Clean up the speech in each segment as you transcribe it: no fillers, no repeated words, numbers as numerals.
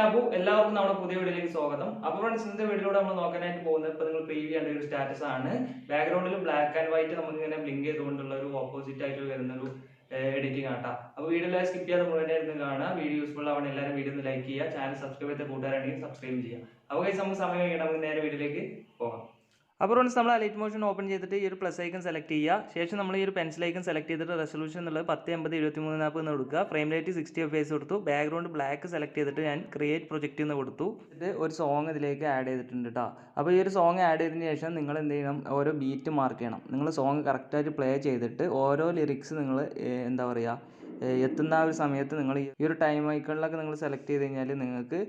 Abu, എല്ലാവർക്കും നമ്മുടെ പുതിയ വീഡിയോയിലേക്ക് സ്വാഗതം. അപ്പോൾ ഫ്രണ്ട്സ് ഇന്നത്തെ വീഡിയോയിലൂടെ നമ്മൾ നോക്കാനായിട്ട് പോകുന്നത് ഇപ്പോൾ നിങ്ങൾ പ്രീവ്യൂ ചെയ്യേണ്ട ഒരു സ്റ്റാറ്റസ് ആണ്. ബാക്ക്ഗ്രൗണ്ടിൽ ബ്ലാക്ക് ആൻഡ് വൈറ്റ് നമുക്ക് ഇങ്ങനെ ബ്ലിങ്ക് ചെയ്തുകൊണ്ടുള്ള ഒരു ഓപ്പോസിറ്റ് ആയിട്ട് വരുന്ന ഒരു എഡിറ്റിംഗ് ആട്ടാ. അപ്പോൾ വീഡിയോ സ്കിപ്പ് ചെയ്യാതെ മുഴുവനായിരുന്നു കാണുക. വീഡിയോ യൂസ്ഫുൾ ആവണം. എല്ലാവരും വീഡിയോ ഒന്ന് ലൈക്ക് ചെയ്യുക, ചാനൽ സബ്സ്ക്രൈബ് ചെയ്ത കൂട്ടുകാരാണെങ്കിൽ സബ്സ്ക്രൈബ് ചെയ്യുക. അപ്പോൾ നമുക്ക് സമയം കഴിയണം, നമുക്ക് നേരെ വീഡിയോയിലേക്ക് പോകാം. അപ്പോൾ ഫ്രണ്ട്സ് നമ്മൾ Alightmotion ഓപ്പൺ ചെയ്തിട്ട് ഈ ഒരു പ്ലസ് ഐക്കൺ സെലക്ട് ചെയ്യുക. ശേഷം നമ്മൾ ഈ ഒരു പെൻസിൽ ഐക്കൺ സെലക്ട് ചെയ്തിട്ട് റെസൊല്യൂഷൻ എന്നുള്ളത് 1080x2340 എന്ന് കൊടുക്കുക. ഫ്രെയിം റേറ്റ് 60 FPS കൊടുത്തു. ബാക്ക്ഗ്രൗണ്ട് ബ്ലാക്ക് സെലക്ട് ചെയ്തിട്ട് ഞാൻ ക്രിയേറ്റ് പ്രൊജക്റ്റ് എന്ന് കൊടുത്തു. ഇത് ഒരു സോങ് ഇതിലേക്ക് ആഡ് ചെയ്തിട്ടുണ്ട് കേട്ടോ. അപ്പോൾ ഈ ഒരു സോങ് ആഡ് ചെയ്തതിന് ശേഷം നിങ്ങൾ എന്ത് ചെയ്യണം, ഓരോ ബീറ്റ് മാർക്ക് ചെയ്യണം. നിങ്ങൾ സോങ് കറക്റ്റായിട്ട് പ്ലേ ചെയ്തിട്ട് ഓരോ ലിറിക്സ് നിങ്ങൾ എന്താ പറയുക എത്തുന്ന ആ ഒരു സമയത്ത് നിങ്ങൾ ഈ ഒരു ടൈം ഐക്കണിലൊക്കെ നിങ്ങൾ സെലക്ട് ചെയ്ത് കഴിഞ്ഞാൽ നിങ്ങൾക്ക്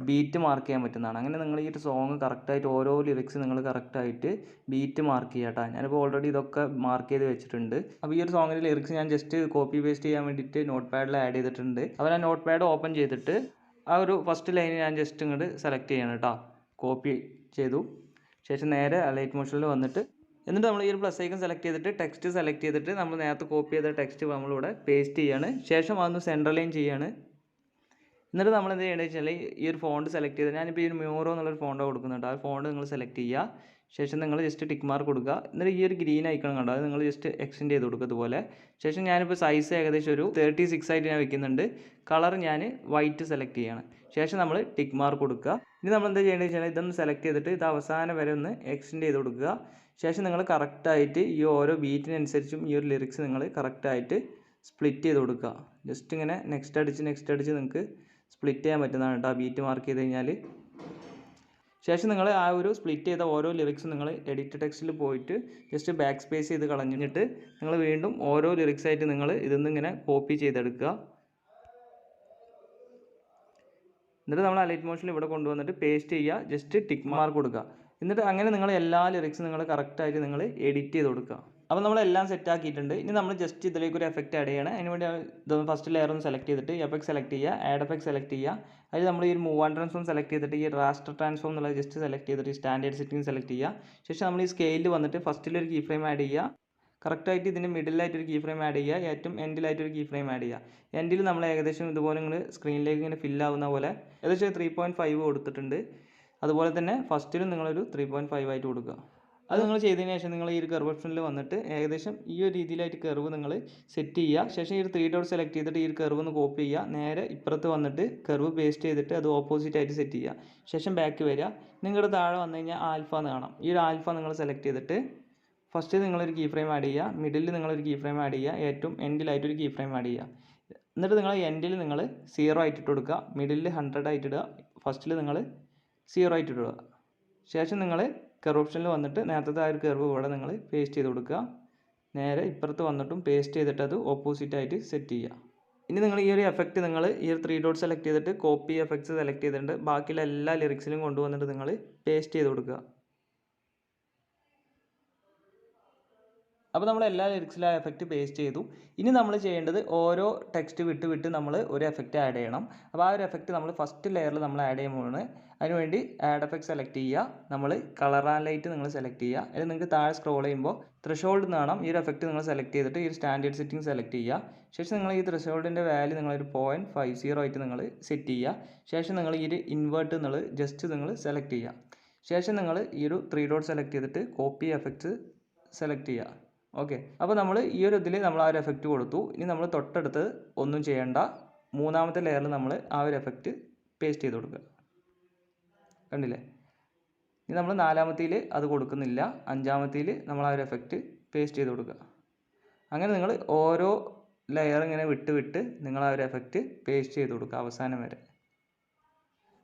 ബീറ്റ് മാർക്ക് ചെയ്യാൻ പറ്റുന്നതാണ്. അങ്ങനെ നിങ്ങൾ ഈ ഒരു സോങ് കറക്റ്റായിട്ട് ഓരോ ലിറിക്സ് നിങ്ങൾ കറക്റ്റായിട്ട് ബീറ്റ് മാർക്ക് ചെയ്യുക കേട്ടോ. ഞാനിപ്പോൾ ഓൾറെഡി ഇതൊക്കെ മാർക്ക് ചെയ്ത് വെച്ചിട്ടുണ്ട്. അപ്പോൾ ഈ ഒരു സോങ്ങിൻ്റെ ലിറിക്സ് ഞാൻ ജസ്റ്റ് കോപ്പി പേസ്റ്റ് ചെയ്യാൻ വേണ്ടിയിട്ട് നോട്ട് പാഡിൽ ആഡ് ചെയ്തിട്ടുണ്ട്. അപ്പോൾ ഞാൻ നോട്ട് പാഡ് ഓപ്പൺ ചെയ്തിട്ട് ആ ഒരു ഫസ്റ്റ് ലൈൻ ഞാൻ ജസ്റ്റ് ഇങ്ങോട്ട് സെലക്ട് ചെയ്യണം കേട്ടോ. കോപ്പി ചെയ്തു ശേഷം നേരെ Alightmotionൽ വന്നിട്ട് എന്നിട്ട് നമ്മൾ ഈ ഒരു പ്ലസ് ഐക്കൺ സെലക്ട് ചെയ്തിട്ട് ടെക്സ്റ്റ് സെലക്ട് ചെയ്തിട്ട് നമ്മൾ നേരത്തെ കോപ്പി ചെയ്ത ടെക്സ്റ്റ് നമ്മളിവിടെ പേസ്റ്റ് ചെയ്യാണ്. ശേഷം അതൊന്ന് സെൻട്രലൈൻ ചെയ്യാണ്. എന്നിട്ട് നമ്മൾ എന്ത് ചെയ്യേണ്ടത് വെച്ചാൽ ഈ ഒരു ഫോണ്ട് സെലക്ട് ചെയ്ത് ഞാനിപ്പോൾ ഈ ഒരു മ്യൂറോ എന്നുള്ളൊരു ഫോണ്ടോ കൊടുക്കുന്നുണ്ട്. ആ ഫോണ്ട് നിങ്ങൾ സെലക്ട് ചെയ്യുക. ശേഷം നിങ്ങൾ ജസ്റ്റ് ടിക്ക് മാർക്ക് കൊടുക്കുക. എന്നിട്ട് ഈ ഒരു ഗ്രീൻ ഐക്കൺ കണ്ടോ, അത് നിങ്ങൾ ജസ്റ്റ് എക്സ്റ്റെൻഡ് ചെയ്ത് കൊടുക്കുക ഇതുപോലെ. ശേഷം ഞാനിപ്പോൾ സൈസ് ഏകദേശം ഒരു 36 ആയിട്ട് ഞാൻ വെക്കുന്നുണ്ട്. കളർ ഞാൻ വൈറ്റ് സെലക്ട് ചെയ്യുകയാണ്. ശേഷം നമ്മൾ ടിക്ക് മാർക്ക് കൊടുക്കുക. ഇനി നമ്മൾ എന്താ ചെയ്യേണ്ടത് വെച്ചാൽ ഇതൊന്ന് സെലക്ട് ചെയ്തിട്ട് ഇത് അവസാനം വരെ ഒന്ന് എക്സ്റ്റെൻഡ് ചെയ്ത് കൊടുക്കുക. ശേഷം നിങ്ങൾ കറക്റ്റായിട്ട് ഈ ഓരോ ബീറ്റിനനുസരിച്ചും ഈ ഒരു ലിറിക്സ് നിങ്ങൾ കറക്റ്റായിട്ട് സ്പ്ലിറ്റ് ചെയ്ത് കൊടുക്കുക. ജസ്റ്റ് ഇങ്ങനെ നെക്സ്റ്റ് അടിച്ച് നിങ്ങൾക്ക് സ്പ്ലിറ്റ് ചെയ്യാൻ പറ്റുന്നതാണ് കേട്ടോ, ബീറ്റ് മാർക്ക് ചെയ്ത് കഴിഞ്ഞാൽ. ശേഷം നിങ്ങൾ ആ ഒരു സ്പ്ലിറ്റ് ചെയ്ത ഓരോ ലിറിക്സും നിങ്ങൾ എഡിറ്റ് ടെക്സ്റ്റിൽ പോയിട്ട് ജസ്റ്റ് ബാക്ക് സ്പേസ് ചെയ്ത് കളഞ്ഞിട്ട് നിങ്ങൾ വീണ്ടും ഓരോ ലിറിക്സായിട്ട് നിങ്ങൾ ഇതൊന്നും ഇങ്ങനെ കോപ്പി ചെയ്തെടുക്കുക. എന്നിട്ട് നമ്മൾ Alightmotionൽ ഇവിടെ കൊണ്ടുവന്നിട്ട് പേസ്റ്റ് ചെയ്യുക, ജസ്റ്റ് ടിക്ക് മാർക്ക് കൊടുക്കുക. എന്നിട്ട് അങ്ങനെ നിങ്ങൾ എല്ലാ ലിറിക്സും നിങ്ങൾ കറക്റ്റായിട്ട് നിങ്ങൾ എഡിറ്റ് ചെയ്ത് കൊടുക്കുക. അപ്പോൾ നമ്മളെല്ലാം സെറ്റ് ആക്കിയിട്ടുണ്ട്. ഇനി നമ്മൾ ജസ്റ്റ് ഇതിലേക്ക് ഒരു എഫക്റ്റ് ആഡ് ചെയ്യണം. അതിനുവേണ്ടി ഇതൊന്ന് ഫസ്റ്റ് ലെയർ ഒന്ന് സെലക്ട് ചെയ്തിട്ട് എഫക്റ്റ് സെലക്ട് ചെയ്യുക, ആഡ് എഫക്റ്റ് സെലക്ട് ചെയ്യുക. അതിൽ നമ്മൾ ഈ മൂവ് ആൻഡ് ട്രാൻസ്ഫോം സെലക്ട് ചെയ്തിട്ട് ഈ റാസ്റ്റർ ട്രാൻസ്ഫോം എന്നുള്ളത് ജസ്റ്റ് സെലക്ട് ചെയ്തിട്ട് സ്റ്റാൻഡേർഡ് സെറ്റിംഗ് സെലക്ട് ചെയ്യുക. ശേഷം നമ്മൾ ഈ സ്കെയിലിൽ വന്നിട്ട് ഫസ്റ്റിലൊരു കീ ഫ്രെയിം ആഡ് ചെയ്യുക. കറക്റ്റായിട്ട് ഇതിൻ്റെ മിഡിലായിട്ടൊരു കീ ഫ്രെയിം ആഡ് ചെയ്യുക, ഏറ്റവും എൻഡിലായിട്ടൊരു കീ ഫ്രെയിം ആഡ് ചെയ്യുക. എൻഡിൽ നമ്മൾ ഏകദേശം ഇതുപോലെ നിങ്ങൾ സ്ക്രീനിലേക്ക് ഇങ്ങനെ ഫില്ലാവുന്ന പോലെ ഏകദേശം 3.5 കൊടുത്തിട്ടുണ്ട്. അതുപോലെ തന്നെ ഫസ്റ്റിലും നിങ്ങളൊരു 3.5 ആയിട്ട് കൊടുക്കുക. അത് നിങ്ങൾ ചെയ്തതിന് ശേഷം നിങ്ങൾ ഈ ഒരു കർവ് ഓപ്ഷനിൽ വന്നിട്ട് ഏകദേശം ഈ ഒരു രീതിയിലായിട്ട് കർവ് നിങ്ങൾ സെറ്റ് ചെയ്യുക. ശേഷം ഈ ഒരു 3 ഡോട്ട് സെലക്ട് ചെയ്തിട്ട് ഈ ഒരു കർവ് ഒന്ന് കോപ്പി ചെയ്യുക. നേരെ ഇപ്പുറത്ത് വന്നിട്ട് കർവ് പേസ്റ്റ് ചെയ്തിട്ട് അത് ഓപ്പോസിറ്റ് ആയിട്ട് സെറ്റ് ചെയ്യുക. ശേഷം ബാക്ക് വരിക. നിങ്ങളുടെ താഴെ വന്നു കഴിഞ്ഞാൽ ആൽഫ എന്ന് കാണാം. ഈ ഒരു ആൽഫ നിങ്ങൾ സെലക്ട് ചെയ്തിട്ട് ഫസ്റ്റ് നിങ്ങളൊരു കീ ഫ്രെയിം ആഡ് ചെയ്യുക, മിഡിൽ നിങ്ങളൊരു കീ ഫ്രെയിം ആഡ് ചെയ്യുക, ഏറ്റവും എൻഡിലായിട്ടൊരു കീ ഫ്രെയിം ആഡ് ചെയ്യുക. എന്നിട്ട് നിങ്ങൾ എൻഡിൽ നിങ്ങൾ 0 ആയിട്ട് ഇട്ട് കൊടുക്കുക, മിഡിലിൽ 100 ആയിട്ട് ഇടുക, ഫസ്റ്റിൽ നിങ്ങൾ 0 ആയിട്ട് ഇടുക. ശേഷം നിങ്ങൾ കർവ് ഓപ്ഷനിൽ വന്നിട്ട് നേരത്തെ ആ ഒരു കർവ് ഇവിടെ നിങ്ങൾ പേസ്റ്റ് ചെയ്ത് കൊടുക്കുക. നേരെ ഇപ്പുറത്ത് വന്നിട്ടും പേസ്റ്റ് ചെയ്തിട്ട് അത് ഓപ്പോസിറ്റ് ആയിട്ട് സെറ്റ് ചെയ്യുക. ഇനി നിങ്ങൾ ഈ ഒരു എഫക്റ്റ് നിങ്ങൾ ഈ ഒരു 3 ഡോട്ട് സെലക്ട് ചെയ്തിട്ട് കോപ്പി എഫക്ട്സ് സെലക്ട് ചെയ്തിട്ടുണ്ട്. ബാക്കിയുള്ള എല്ലാ ലിറിക്സിലും കൊണ്ടുവന്നിട്ട് നിങ്ങൾ പേസ്റ്റ് ചെയ്ത് കൊടുക്കുക. അപ്പോൾ നമ്മൾ എല്ലാ ലിറിക്സിലും ആ എഫക്റ്റ് പേസ്റ്റ് ചെയ്തു. ഇനി നമ്മൾ ചെയ്യേണ്ടത് ഓരോ ടെക്സ്റ്റ് വിട്ട് നമ്മൾ ഒരു എഫക്റ്റ് ആഡ് ചെയ്യണം. അപ്പോൾ ആ ഒരു എഫക്റ്റ് നമ്മൾ ഫസ്റ്റ് ലെയറിൽ നമ്മൾ ആഡ് ചെയ്യുമ്പോഴാണ്. അതിനുവേണ്ടി ആഡ് എഫക്റ്റ് സെലക്ട് ചെയ്യുക, നമ്മൾ കളർ ആൻഡ് ലൈറ്റ് നിങ്ങൾ സെലക്ട് ചെയ്യുക. അതിൽ നിങ്ങൾക്ക് താഴെ സ്ക്രോൾ ചെയ്യുമ്പോൾ ത്രെഷോൾഡ് എന്ന് കാണാം. ഈ ഒരു എഫക്റ്റ് നിങ്ങൾ സെലക്ട് ചെയ്തിട്ട് ഈ ഒരു സ്റ്റാൻഡേർഡ് സെറ്റിംഗ് സെലക്ട് ചെയ്യുക. ശേഷം നിങ്ങൾ ഈ ത്രെഷോൾഡിൻ്റെ വാല്യൂ നിങ്ങളൊരു 0.50 ആയിട്ട് നിങ്ങൾ സെറ്റ് ചെയ്യുക. ശേഷം നിങ്ങൾ ഈ ഒരു ഇൻവേർട്ട് നിങ്ങൾ ജസ്റ്റ് നിങ്ങൾ സെലക്ട് ചെയ്യുക. ശേഷം നിങ്ങൾ ഈ ഒരു 3 ഡോട്ട് സെലക്ട് ചെയ്തിട്ട് കോപ്പി എഫക്റ്റ് സെലക്ട് ചെയ്യുക. ഓക്കെ, അപ്പോൾ നമ്മൾ ഈ ഒരു ഇതിൽ നമ്മൾ ആ ഒരു എഫക്റ്റ് കൊടുത്തു. ഇനി നമ്മൾ തൊട്ടടുത്ത് ഒന്നും ചെയ്യേണ്ട, മൂന്നാമത്തെ ലെയറിൽ നമ്മൾ ആ ഒരു എഫക്റ്റ് പേസ്റ്റ് ചെയ്ത് കൊടുക്കുക. കണ്ടില്ലേ? ഇനി നമ്മൾ നാലാമത്തേൽ അത് കൊടുക്കുന്നില്ല, അഞ്ചാമത്തേൽ നമ്മൾ ആ ഒരു എഫക്റ്റ് പേസ്റ്റ് ചെയ്ത് കൊടുക്കുക. അങ്ങനെ നിങ്ങൾ ഓരോ ലെയർ ഇങ്ങനെ വിട്ട് നിങ്ങൾ ആ ഒരു എഫക്റ്റ് പേസ്റ്റ് ചെയ്ത് കൊടുക്കുക അവസാനം വരെ.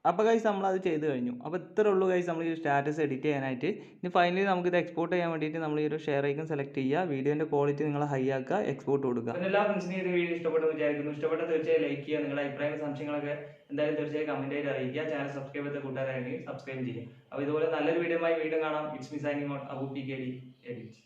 അപ്പോൾ ഗൈസ് നമ്മളത് ചെയ്ത് കഴിഞ്ഞു. അപ്പോൾ ഇത്രേ ഉള്ളൂ ഗൈസ് നമ്മൾ ഈ സ്റ്റാറ്റസ് എഡിറ്റ് ചെയ്യാനായിട്ട്. ഇനി ഫൈനലി നമുക്കിത് എക്സ്പോർട്ട് ചെയ്യാൻ വേണ്ടിയിട്ട് നമ്മൾ ഈ ഒരു ഷെയർ ഐക്കൺ സെലക്ട് ചെയ്യുക, വീഡിയോൻ്റെ ക്വാളിറ്റി നിങ്ങൾ ഹൈ ആക്കുക, എക്സ്പോർട്ട് കൊടുക്കുക. എല്ലാ ഫ്രണ്ട്സിനും ഈ വീഡിയോ ഇഷ്ടപ്പെട്ടെന്ന് വിചാരിക്കുന്നു. ഇഷ്ടപ്പെട്ട തീർച്ചയായും ലൈക്ക് ചെയ്യുക, നിങ്ങളുടെ അഭിപ്രായങ്ങളും സംശയങ്ങളൊക്കെ എന്തായാലും തീർച്ചയായും കമന്റ് ആയിട്ട് അറിയിക്കുക. ചാനൽ സബ്സ്ക്രൈബ് ചെയ്ത കൂട്ടുകാരാണെങ്കിൽ സബ്സ്ക്രൈബ് ചെയ്യുക. അപ്പോൾ ഇതുപോലെ നല്ലൊരു വീഡിയോ വീണ്ടും കാണാം. It's me signing out, Abu P K D edit.